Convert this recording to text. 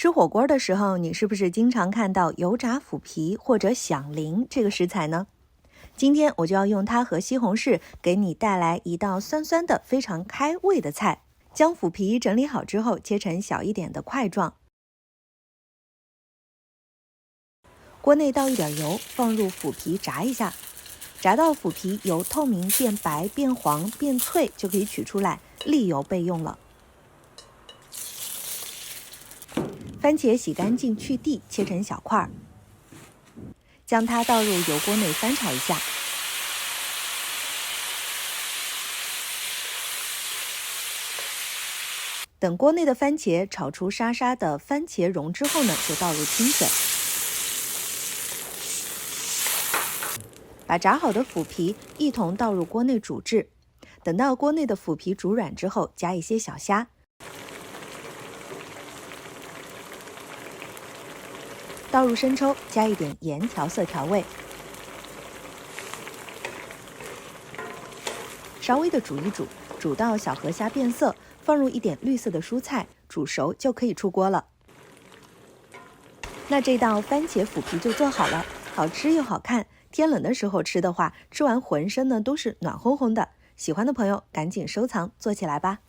吃火锅的时候，你是不是经常看到油炸腐皮或者响铃这个食材呢？今天我就要用它和西红柿给你带来一道酸酸的、非常开胃的菜。将腐皮整理好之后，切成小一点的块状。锅内倒一点油，放入腐皮炸一下，炸到腐皮由透明变白、变黄、变脆就可以取出来，沥油备用了。番茄洗干净去蒂，切成小块，将它倒入油锅内翻炒一下。等锅内的番茄炒出沙沙的番茄蓉之后呢，就倒入清水，把炸好的腐皮一同倒入锅内煮制。等到锅内的腐皮煮软之后，加一些小虾，倒入生抽，加一点盐调色调味，稍微的煮一煮，煮到小河虾变色，放入一点绿色的蔬菜，煮熟就可以出锅了。那这道番茄腐皮就做好了，好吃又好看。天冷的时候吃的话，吃完浑身呢都是暖烘烘的。喜欢的朋友赶紧收藏，做起来吧。